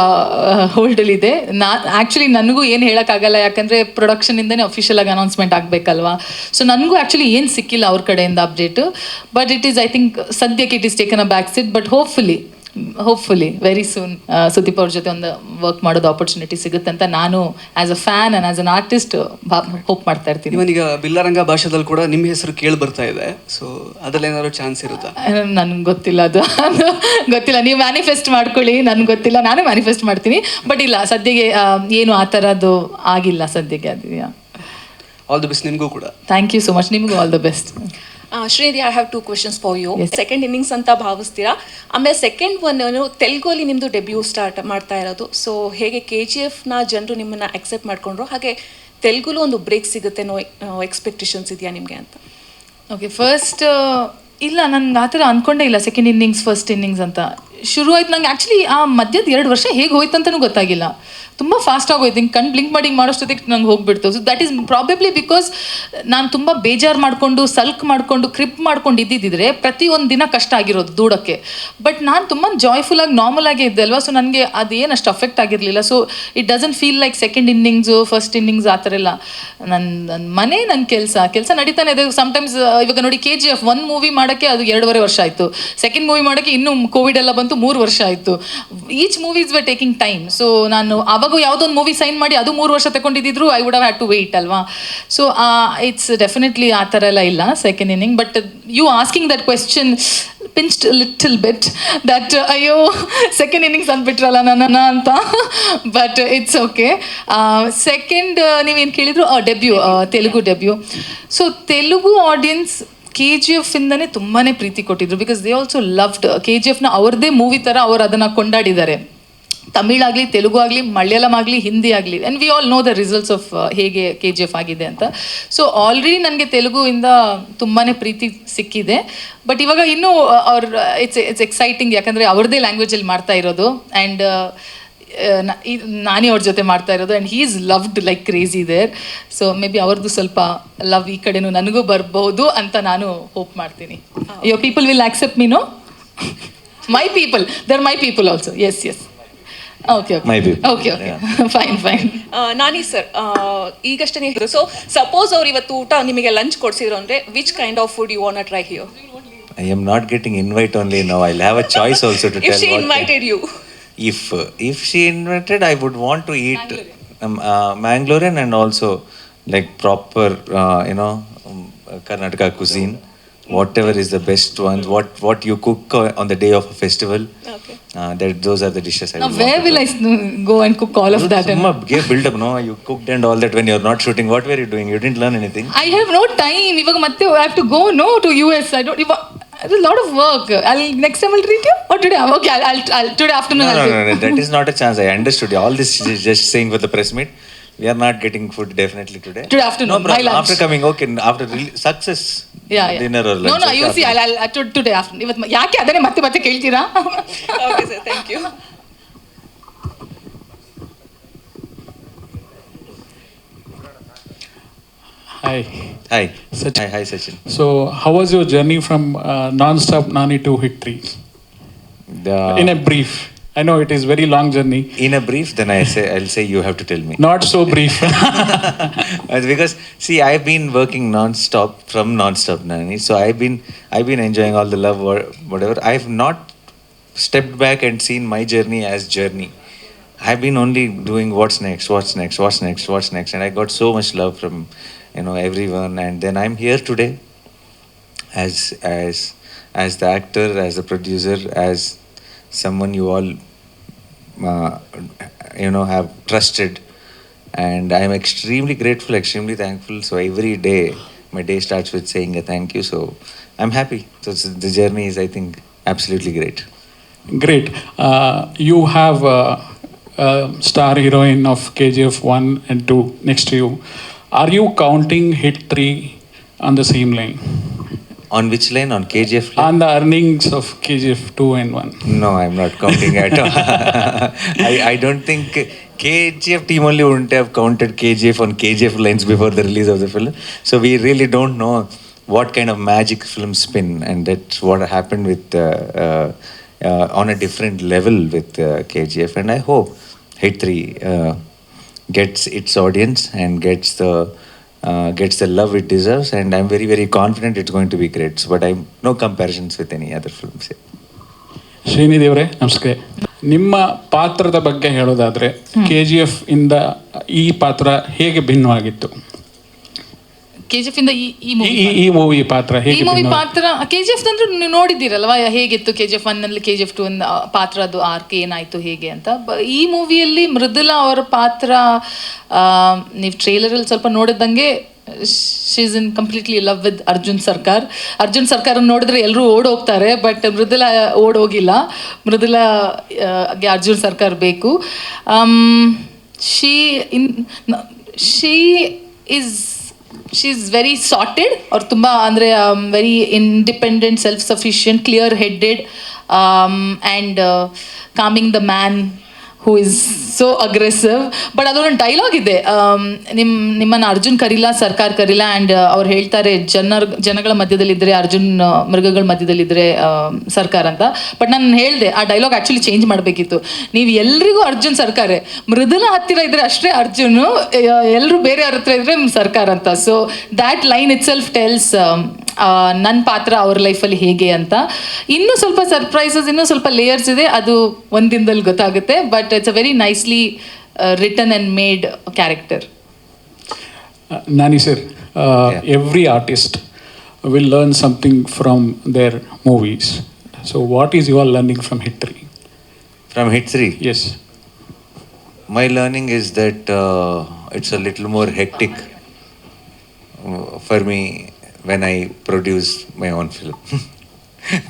ಹೋಲ್ಡಲ್ಲಿದೆ. ಆ್ಯಕ್ಚುಲಿ ನನಗೂ ಏನು ಹೇಳೋಕ್ಕಾಗಲ್ಲ, ಯಾಕಂದರೆ ಪ್ರೊಡಕ್ಷನಿಂದನೇ ಅಫಿಷಿಯಲ್ ಆಗಿ ಅನೌನ್ಸ್ಮೆಂಟ್ ಆಗಬೇಕಲ್ವಾ. ಸೊ ನನಗೂ ಆ್ಯಕ್ಚುಲಿ ಏನು ಸಿಕ್ಕಿಲ್ಲ ಅವ್ರ ಕಡೆಯಿಂದ update. But it is, I think ಸದ್ಯಕ್ಕೆ it is taken a back seat. But hopefully very soon Sudeep ಅವ್ರ ಜೊತೆ ಒಂದು ವರ್ಕ್ ಮಾಡೋದು ಆಪರ್ಚುನಿಟಿ ಸಿಗುತ್ತೆ ಅಂತ ನಾನು as a fan and as an artist hope ಮಾಡ್ತಾ ಇರ್ತೀನಿ. ಇವನೀಗ ಬಿಲ್ಲರಂಗ ಭಾಷೆದಲ್ಲಿ ಕೂಡ ನಿಮ್ಮ ಹೆಸರು ಕೇಳಿ ಬರ್ತಾ ಇದೆ, ಸೊ ಅದ್ರಲ್ಲಿ ಏನಾದ್ರು ಚಾನ್ಸ್ ಇರುತ್ತಾ? ನನಗೆ ಗೊತ್ತಿಲ್ಲ, ಅದು ಗೊತ್ತಿಲ್ಲ. ನೀವು ಮ್ಯಾನಿಫೆಸ್ಟ್ ಮಾಡ್ಕೊಳ್ಳಿ, ನನಗೆ ಗೊತ್ತಿಲ್ಲ, ನಾನೇ ಮ್ಯಾನಿಫೆಸ್ಟ್ ಮಾಡ್ತೀನಿ. ಬಟ್ ಇಲ್ಲ, ಸದ್ಯಕ್ಕೆ ಏನು ಆ ಥರದ್ದು ಆಗಿಲ್ಲ ಸದ್ಯಕ್ಕೆ. ಅದು ಆಲ್ ದಿ ಬೆಸ್ಟ್ ನಿಮಗೂ ಕೂಡ. Thank you so much. ನಿಮಗೂ all the best. Srinidhi, I have 2 questions for you. Second innings ಅಂತ ಭಾವಿಸ್ತೀರಾ? ಆಮೇಲೆ ಸೆಕೆಂಡ್ ಒನ್, ತೆಲುಗಲ್ಲಿ ನಿಮ್ಮದು ಡೆಬ್ಯೂ ಸ್ಟಾರ್ಟ್ ಮಾಡ್ತಾ ಇರೋದು. ಸೊ ಹೇಗೆ KGFನ ಜನರು ನಿಮ್ಮನ್ನು ಅಕ್ಸೆಪ್ಟ್ ಮಾಡ್ಕೊಂಡ್ರು, ಹಾಗೆ ತೆಲುಗುಲು ಒಂದು ಬ್ರೇಕ್ ಸಿಗುತ್ತೆ ಎಕ್ಸ್ಪೆಕ್ಟೇಷನ್ಸ್ ಇದೆಯಾ ನಿಮಗೆ ಅಂತ? ಓಕೆ, ಫಸ್ಟ್ ಇಲ್ಲ, ನನಗೆ ಆ ಥರ ಅಂದ್ಕೊಂಡೇ ಇಲ್ಲ ಸೆಕೆಂಡ್ ಇನ್ನಿಂಗ್ಸ್ ಫಸ್ಟ್ ಇನ್ನಿಂಗ್ಸ್ ಅಂತ. ಶುರು ಆಯ್ತು ನಂಗೆ ಆ್ಯಕ್ಚುಲಿ ಆ ಮಧ್ಯದ 2 ವರ್ಷ ಹೇಗೆ ಹೋಯ್ತು ಅಂತಲೂ ಗೊತ್ತಾಗಿಲ್ಲ. ತುಂಬ ಫಾಸ್ಟಾಗಿ ಹೋಯ್ತು, ಹಿಂಗೆ ಕಣ್ಣು ಬ್ಲಿಂಕ್ ಮಾಡಿ ಮಾಡೋಷ್ಟೊತ್ತಿಗೆ ನಂಗೆ ಹೋಗ್ಬಿಡ್ತು. So that is probably because ನಾನು ತುಂಬ ಬೇಜಾರು ಮಾಡಿಕೊಂಡು ಸಲ್ಕ್ ಮಾಡಿಕೊಂಡು ಕ್ರಿಪ್ ಮಾಡ್ಕೊಂಡು ಇದ್ದಿದ್ದರೆ ಪ್ರತಿಯೊಂದು ದಿನ ಕಷ್ಟ ಆಗಿರೋದು ದೂಡೋಕ್ಕೆ. ಬಟ್ ನಾನು ತುಂಬ ಜಾಯ್ಫುಲ್ಲಾಗಿ ನಾರ್ಮಲಾಗೇ ಇದ್ದೆ ಅಲ್ವಾ. ಸೊ ನನಗೆ ಅದೇನು ಅಷ್ಟು ಅಫೆಕ್ಟ್ ಆಗಿರಲಿಲ್ಲ. So it doesn't feel like second innings first innings ಆ ಥರ ಎಲ್ಲ. ನನ್ನ ಮನೆ, ನನ್ನ ಕೆಲಸ ನಡೀತಾನೆ ಇದೆ. ಸಮ್ಟೈಮ್ಸ್ ಇವಾಗ ನೋಡಿ, KGF 1 ಮೂವಿ ಮಾಡೋಕ್ಕೆ ಅದು 2.5 ವರ್ಷ ಆಯಿತು. ಸೆಕೆಂಡ್ ಮೂವಿ ಮಾಡೋಕ್ಕೆ ಇನ್ನೂ ಕೋವಿಡ್ ಎಲ್ಲ ಬಂತು, 3 ವರ್ಷ ಆಯಿತು. Each movies were taking time. So ನಾನು ಆವಾಗ ಯಾವುದೊಂದು ಮೂವಿ ಸೈನ್ ಮಾಡಿ ಅದು 3 ವರ್ಷ ತಗೊಂಡಿದ್ರು, I would have had to wait ಅಲ್ವಾ. ಸೊ ಇಟ್ಸ್ ಡೆಫಿನೆಟ್ಲಿ ಆ ಥರ ಎಲ್ಲ ಇಲ್ಲ second inning. But you asking that question pinched little bit that ಅಯ್ಯೋ ಸೆಕೆಂಡ್ ಇನ್ನಿಂಗ್ಸ್ ಅಂದ್ಬಿಟ್ರಲ್ಲ ನನ್ನ ಅಂತ. But it's okay. ಸೆಕೆಂಡ್ ನೀವೇನು ಕೇಳಿದ್ರು, Telugu debut. So Telugu audience KGF ಇಂದನೇ ತುಂಬಾ ಪ್ರೀತಿ ಕೊಟ್ಟಿದ್ರು. ಬಿಕಾಸ್ ದೇ ಆಲ್ಸೋ ಲವ್ಡ್ KGFನ ಅವ್ರದ್ದೇ ಮೂವಿ ಥರ ಅವ್ರು ಅದನ್ನು ಕೊಂಡಾಡಿದ್ದಾರೆ. ತಮಿಳಾಗಲಿ, ತೆಲುಗು ಆಗಲಿ, ಮಲಯಾಳಂ ಆಗಲಿ, ಹಿಂದಿ ಆಗಲಿ. And we all know the results of ಹೇಗೆ KGF ಆಗಿದೆ ಅಂತ. ಸೊ ಆಲ್ರೆಡಿ ನನಗೆ ತೆಲುಗುವಿಂದ ತುಂಬಾ ಪ್ರೀತಿ ಸಿಕ್ಕಿದೆ. ಬಟ್ ಇವಾಗ ಇನ್ನೂ ಇಟ್ಸ್ ಎಕ್ಸೈಟಿಂಗ್, ಯಾಕಂದರೆ ಅವ್ರದ್ದೇ ಲ್ಯಾಂಗ್ವೇಜಲ್ಲಿ ಮಾಡ್ತಾ ಇರೋದು. ಆ್ಯಂಡ್ ನಾನಿ ಅವ್ರ ಜೊತೆ ಮಾಡ್ತಾ ಇರೋದು, and he is loved like crazy there. So maybe ಅವ್ರದ್ದು ಸ್ವಲ್ಪ ಲವ್ ಈ ಕಡೆನೂ ನನಗೂ ಬರ್ಬೋದು ಅಂತ ನಾನು ಹೋಪ್ ಮಾಡ್ತೀನಿ. Your people will accept me, no? My people, they're my people also. Yes yes, okay okay okay, fine fine. Nani sir, ಈಗಷ್ಟೇ ಹೇಳಿದ್ರು, ಸೊ ಸಪೋಸ್ ಅವ್ರು ಇವತ್ತು ಊಟ ನಿಮಗೆ ಲಂಚ್ ಕೊಡ್ಸಿದ್ರು ಅಂದರೆ which kind of food you want try here? I am not getting invite only now. I'll have a choice also to tell. If she invited you, if she invited, I would want to eat Mangalorean and also like proper Karnataka cuisine. Whatever is the best ones, what you cook on the day of a festival. okay. Those are the dishes I Now would where want will I go and cook all of that? build up, no? You cooked and all that when you're not shooting. What were you doing? You didn't learn anything. I have no time. Ivaga matte I have to go to US. I don't. There's a lot of work. Next time I'll treat you. Or today? Okay, I'll today afternoon. No. That is not a chance. I understood. All this is just saying for the press meet. We are not getting food definitely today. Today afternoon. No problem. My lunch. After coming, okay. After success. Yeah. Dinner or lunch. No. You see, I'll today afternoon. Ivattu ಯಾಕೆ ಅದನ್ನೇ ಮತ್ತೆ ಕೇಳ್ತೀರಾ? Okay sir, thank you. Hi. Hi. Sachin. Hi, Sachin. So, how was your journey from non-stop Nani to Hit 3? In a brief. I know it is very long journey. In a brief, then I'll say you have to tell me. Not so brief. Because see, I've been working non-stop from non-stop Nani, so I've been enjoying all the love or whatever. I've not stepped back and seen my journey as journey. I've been only doing what's next, and I got so much love from everyone, and then I'm here today as the actor, as the producer, as someone you all have trusted, and I'm extremely grateful, extremely thankful. So every day my day starts with saying a thank you. So I'm happy. So the journey is, I think, absolutely great. Great. You have a star heroine of KGF 1 and 2 next to you. Are you counting Hit 3 on the same line? On which line? On KGF line? On the earnings of KGF 2 and 1. No, I'm not counting at all. I don't think KGF team only wouldn't have counted KGF on KGF lines before the release of the film. So we really don't know what kind of magic film spin, and that's what happened with on a different level with KGF. And I hope Hit 3 gets its audience and gets the love it deserves, and I'm very, very confident it's going to be great. So, but I'm no comparisons with any other films. Srinidhi ಅವರೇ ನಮಸ್ತೆ. ನಿಮ್ಮ ಪಾತ್ರದ ಬಗ್ಗೆ ಹೇಳೋದಾದ್ರೆ KGF ಇಂದ ಈ ಪಾತ್ರ ಹೇಗೆ ಭಿನ್ನವಾಗಿತ್ತು? KGF ಇಂದ ಈ ಮೂವಿ ಪಾತ್ರ ಹೇಗೆ? ಈ ಮೂವಿ ಪಾತ್ರ KGF ಅಂದ್ರೆ ನೀವು ನೋಡಿದ್ದೀರಲ್ವಾ ಹೇಗಿತ್ತು KGF 1 ನಲ್ಲಿ, KGF 2 ಪಾತ್ರದ್ದು ಆರ್ಕ್ ಏನಾಯ್ತು ಹೇಗೆ ಅಂತ. ಈ ಮೂವಿಯಲ್ಲಿ ಮೃದುಲಾ ಅವರ ಪಾತ್ರ ನೀವು ಟ್ರೇಲರಲ್ಲಿ ಸ್ವಲ್ಪ ನೋಡಿದಂಗೆ she is in completely love with Arjun Sarkar ನೋಡಿದ್ರೆ ಎಲ್ಲರೂ ಓಡೋಗ್ತಾರೆ, ಬಟ್ ಮೃದುಲಾ ಓಡೋಗಿಲ್ಲ. ಮೃದುಲಾಗೆ ಅರ್ಜುನ್ ಸರ್ಕಾರ ಬೇಕು. ಶಿ ಇಸ್ ವೆರಿ ಸಾರ್ಟೆಡ್, ಅವ್ರು ತುಂಬ ಅಂದರೆ very independent, self sufficient, clear headed, and coming the man who is so aggressive. But ಅದೊಂದು ಡೈಲಾಗ್ ಇದೆ, ನಿಮ್ಮನ್ನು ಅರ್ಜುನ್ ಕರೀಲ, ಸರ್ಕಾರ ಕರೀಲ, ಆ್ಯಂಡ್ ಅವ್ರು ಹೇಳ್ತಾರೆ ಜನಗಳ ಮಧ್ಯದಲ್ಲಿದ್ದರೆ ಅರ್ಜುನ್, ಮೃಗಗಳ ಮಧ್ಯದಲ್ಲಿದ್ದರೆ ಸರ್ಕಾರ ಅಂತ. ಬಟ್ ನಾನು ಹೇಳಿದೆ ಆ ಡೈಲಾಗ್ ಆ್ಯಕ್ಚುಲಿ ಚೇಂಜ್ ಮಾಡಬೇಕಿತ್ತು. ನೀವು ಎಲ್ರಿಗೂ ಅರ್ಜುನ್ ಸರ್ಕಾರೇ, ಮೃದುಲಾ ಹತ್ತಿರ ಇದ್ದರೆ ಅಷ್ಟೇ ಅರ್ಜುನು, ಎಲ್ಲರೂ ಬೇರೆಯವ್ರ ಹತ್ರ ಇದ್ದರೆ ಸರ್ಕಾರ ಅಂತ. So that line it self tells ನನ್ನ ಪಾತ್ರ ಅವ್ರ ಲೈಫಲ್ಲಿ ಹೇಗೆ ಅಂತ. ಇನ್ನೂ ಸ್ವಲ್ಪ ಸರ್ಪ್ರೈಸಸ್, ಇನ್ನೂ ಸ್ವಲ್ಪ ಲೇಯರ್ಸ್ ಇದೆ, ಅದು ಒಂದು ದಿನದಲ್ಲಿ ಗೊತ್ತಾಗುತ್ತೆ. But it's a very nicely written and made character. Nani sir, every artist will learn something from their movies. So what is your learning from Hit 3? From Hit 3? Yes. My learning is that it's a little more hectic for me when I produce my own film.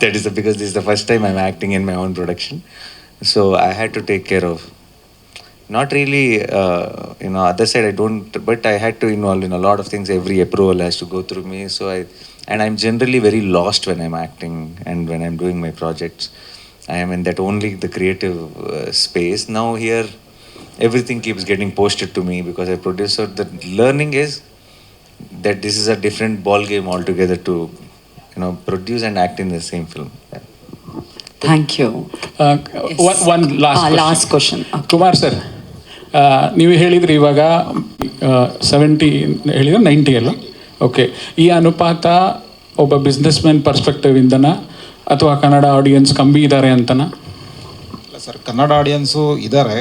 That is because this is the first time I'm acting in my own production. So I had to take care of, not really, other side I don't, but I had to involve in a lot of things. Every approval has to go through me. So I'm generally very lost when I'm acting and when I'm doing my projects. I am in that only the creative space. Now here, everything keeps getting posted to me because I produce. So the learning is that this is a different ball game altogether to, produce and act in the same film. Yeah. Thank you. One last question. Kumar sir, ನೀವು ಹೇಳಿದ್ರಿ ಇವಾಗ 70 ಹೇಳಿದ್ರೆ 90 ಅಲ್ಲ? Okay, ಈ ಅನುಪಾತ ಒಬ್ಬ business man perspective ಇಂದನ ಅಥವಾ ಕನ್ನಡ ಆಡಿಯನ್ಸ್ ಕಮ್ಮಿ ಇದ್ದಾರೆ ಅಂತನ? ಇಲ್ಲ ಸರ್, ಕನ್ನಡ ಆಡಿಯನ್ಸು ಇದ್ದಾರೆ,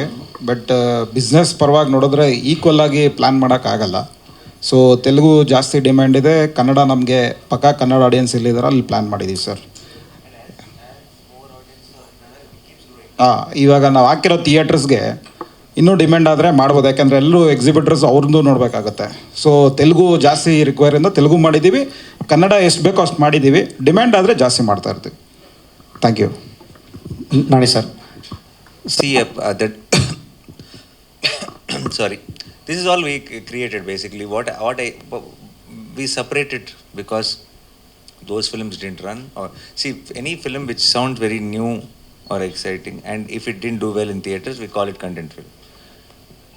ಬಟ್ ಬಿಸ್ನೆಸ್ ಪರವಾಗಿ ನೋಡಿದ್ರೆ ಈಕ್ವಲ್ ಆಗಿ ಪ್ಲ್ಯಾನ್ ಮಾಡೋಕ್ಕಾಗಲ್ಲ. ಸೊ ತೆಲುಗು ಜಾಸ್ತಿ ಡಿಮ್ಯಾಂಡ್ ಇದೆ, ಕನ್ನಡ ನಮಗೆ ಪಕ್ಕಾ ಕನ್ನಡ ಆಡಿಯನ್ಸ್ ಇಲ್ಲಿದ್ದಾರೆ, ಅಲ್ಲಿ ಪ್ಲ್ಯಾನ್ ಮಾಡಿದ್ದೀವಿ ಸರ್. ಇವಾಗ ನಾವು ಹಾಕಿರೋ ಥಿಯೇಟರ್ಸ್ಗೆ ಇನ್ನೂ ಡಿಮ್ಯಾಂಡ್ ಆದರೆ ಮಾಡ್ಬೋದು, ಯಾಕೆಂದರೆ ಎಲ್ಲರೂ ಎಕ್ಸಿಬಿಟರ್ಸ್ ಅವ್ರದ್ದು ನೋಡಬೇಕಾಗತ್ತೆ. ಸೊ ತೆಲುಗು ಜಾಸ್ತಿ ರಿಕ್ವೈರಿಂದ ತೆಲುಗು ಮಾಡಿದ್ದೀವಿ, ಕನ್ನಡ ಎಷ್ಟು ಬೇಕೋ ಅಷ್ಟು ಮಾಡಿದ್ದೀವಿ, ಡಿಮ್ಯಾಂಡ್ ಆದರೆ ಜಾಸ್ತಿ ಮಾಡ್ತಾ ಇರ್ತೀವಿ. Thank you. Nani sir. See, that sorry, this is all we created basically. We separated because those films didn't run. Or see, any film which sounds very new or exciting, and if it didn't do well in theaters, we call it content film.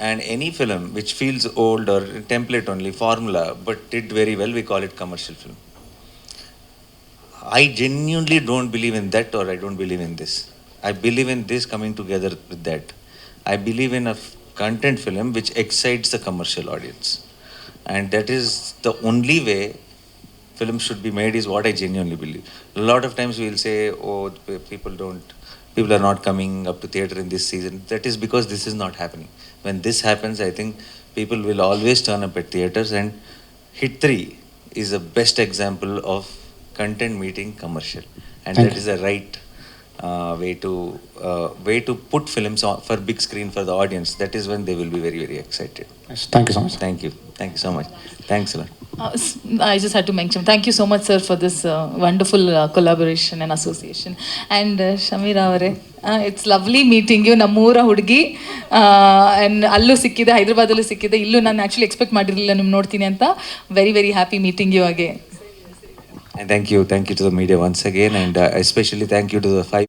And any film which feels old or template only, formula, but did very well, we call it commercial film. I genuinely don't believe in that, or I don't believe in this. I believe in this coming together with that. I believe in a content film which excites the commercial audience. And that is the only way films should be made, is what I genuinely believe. A lot of times we will say, oh, people are not coming up to theatre in this season. That is because this is not happening. When this happens, I think people will always turn up at theatres, and Hit 3 is the best example of content meeting commercial. And that is the right way to put films on for big screen for the audience. That is when they will be very, very excited. Yes, thank you so much. Thank you so much. Thanks a lot. I just had to mention, thank you so much sir for this wonderful collaboration and association. And Shamira avare, it's lovely meeting you. Nammura hudgi and allu sikkide, Hyderabadallu sikkide, illu ನಾನು actually expect ಮಾಡಿರಲಿಲ್ಲ ನಿಮ್ಮ ನೋಡ್ತೀನಿ ಅಂತ. Very, very happy meeting you again. And thank you to the media once again, and especially thank you to the 5